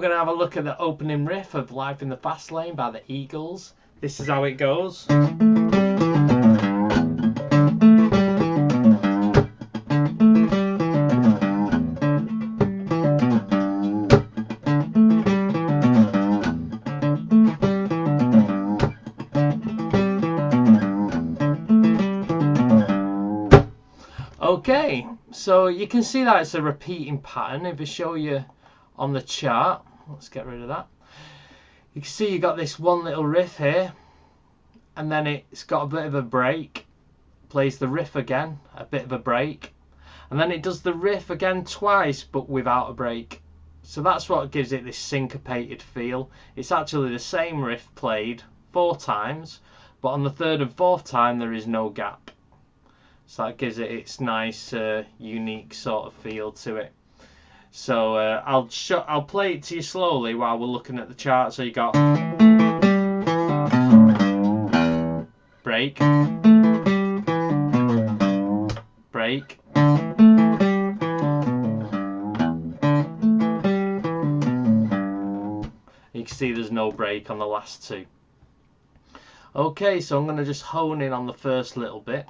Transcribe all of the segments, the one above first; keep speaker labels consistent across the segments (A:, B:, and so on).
A: We're going to have a look at the opening riff of Life in the Fast Lane by the Eagles. This is how it goes. Okay, so you can see that it's a repeating pattern. If I show you on the chart, let's get rid of that. You can see you got this one little riff here, and then it's got a bit of a break, plays the riff again, a bit of a break, and then it does the riff again twice but without a break. So that's what gives it this syncopated feel. It's actually the same riff played 4 times, but on the 3rd and 4th time there is no gap. So that gives it its nice unique sort of feel to it. So I'll play it to you slowly while we're looking at the chart. So you got break, break, you can see there's no break on the last 2. Okay, so I'm going to just hone in on the first little bit.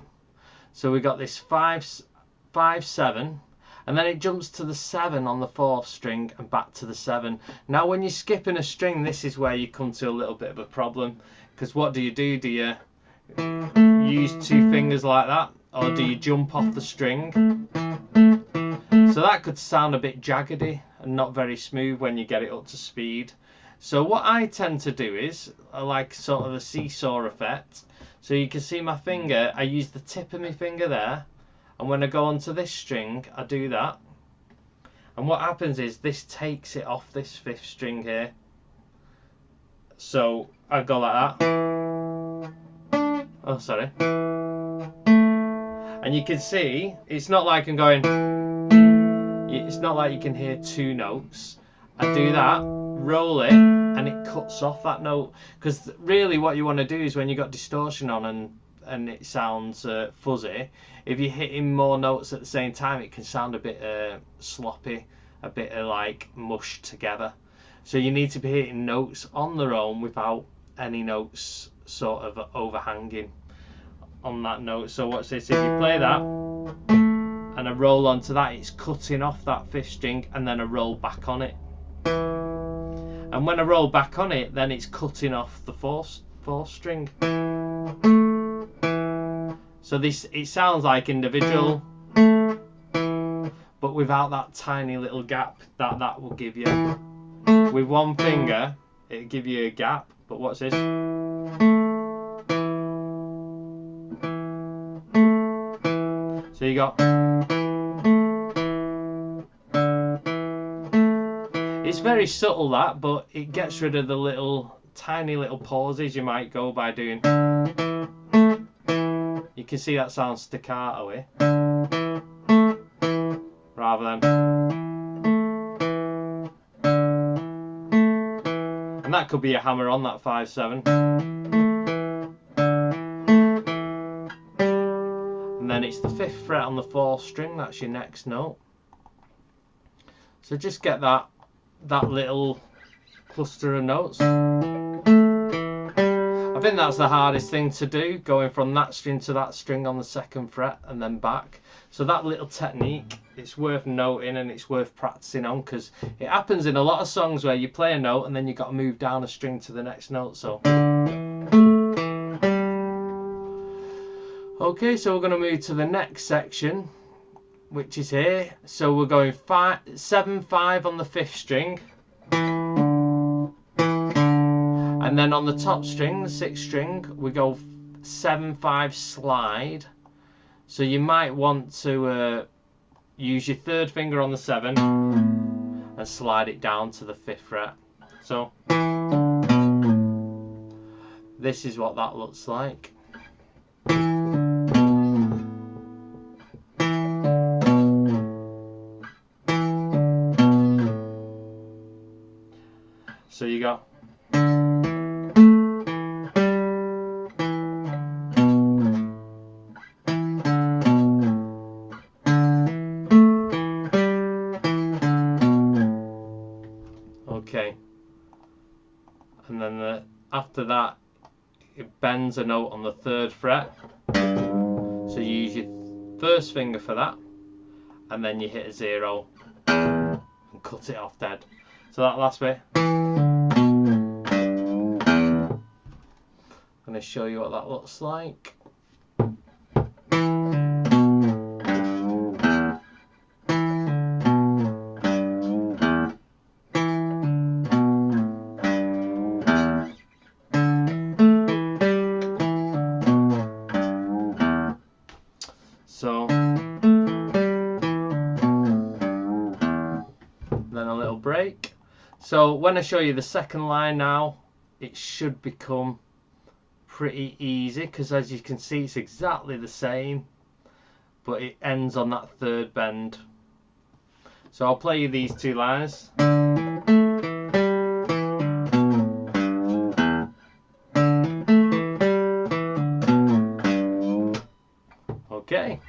A: So we got this 5 7, and then it jumps to the 7 on the 4th string and back to the 7. Now when you're skipping a string, this is where you come to a little bit of a problem, because what do? Do you use 2 fingers like that, or do you jump off the string? So that could sound a bit jaggedy and not very smooth when you get it up to speed. So what I tend to do is I like sort of a seesaw effect. So you can see my finger, I use the tip of my finger there, and when I go onto this string I do that, and what happens is this takes it off this 5th string here. So I go like that. Oh, sorry. And you can see it's not like I'm going, it's not like you can hear 2 notes. I do that, roll it, and it cuts off that note, because really what you want to do is when you got distortion on and it sounds fuzzy, if you're hitting more notes at the same time it can sound a bit sloppy, a bit like mushed together. So you need to be hitting notes on their own without any notes sort of overhanging on that note. So watch this, if you play that and I roll onto that, it's cutting off that 5th string, and then I roll back on it. And when I roll back on it, then it's cutting off the 4th string. So this, it sounds like individual, but without that tiny little gap that will give you. With one finger, it'll give you a gap, but watch this. So you got. It's very subtle that, but it gets rid of the little tiny little pauses you might go by doing. You can see that sounds staccato-y rather than. And that could be a hammer on that 5 7. And then it's the 5th fret on the 4th string, that's your next note. So just get that little cluster of notes. I think that's the hardest thing to do, going from that string to that string on the 2nd fret and then back. So that little technique, it's worth noting and it's worth practicing on, because it happens in a lot of songs where you play a note and then you've got to move down a string to the next note. So okay, so we're going to move to the next section, which is here. So we're going 7 5 on the 5th string, and then on the top string, the 6th string, we go 7 5 slide. So you might want to use your 3rd finger on the 7 and slide it down to the 5th fret. So this is what that looks like. So you got. Okay. and then after that it bends a note on the 3rd fret. So you use your first finger for that, and then you hit a 0 and cut it off dead. So that last bit, I'm going to show you what that looks like. So then a little break. So when I show you the second line now, it should become pretty easy, because as you can see it's exactly the same, but it ends on that 3rd bend. So I'll play you these 2 lines. Okay,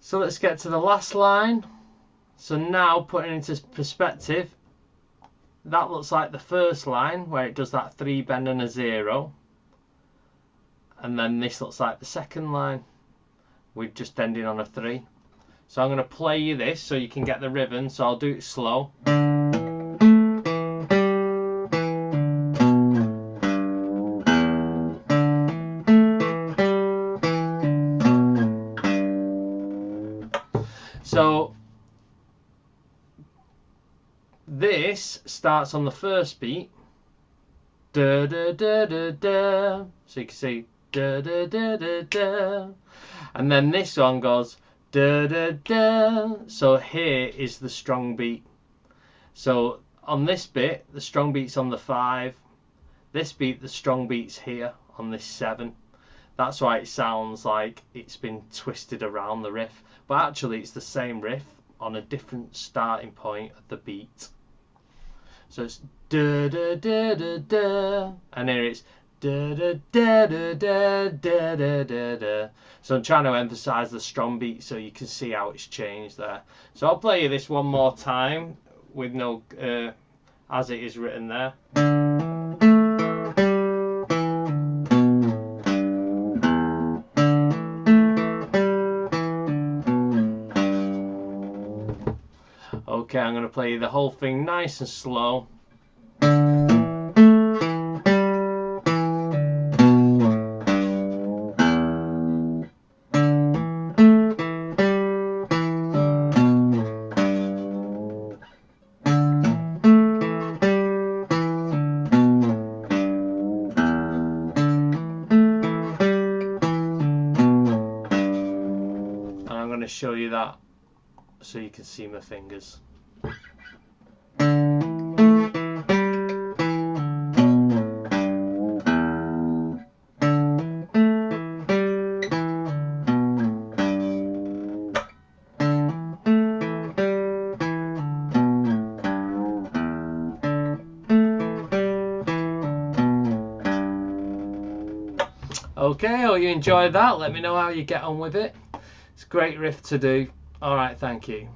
A: so let's get to the last line. So now, putting into perspective, that looks like the first line where it does that 3 bend and a 0, and then this looks like the second line with just ending on a 3. So I'm going to play you this so you can get the rhythm, so I'll do it slow. So this starts on the first beat, da da da da da. So you can see da da da da da, and then this one goes da da da. So here is the strong beat. So on this bit, the strong beat's on the 5. This beat, the strong beat's here on this 7. That's why it sounds like it's been twisted around the riff, but actually it's the same riff on a different starting point of the beat. So it's da da da da da, and here it's da da da da da da da da da. So I'm trying to emphasize the strong beat so you can see how it's changed there. So I'll play you this one more time with no as it is written there. Okay, I'm going to play the whole thing nice and slow. And I'm going to show you that so you can see my fingers. Okay, hope you enjoyed that. Let me know how you get on with it. It's a great riff to do. Alright, thank you.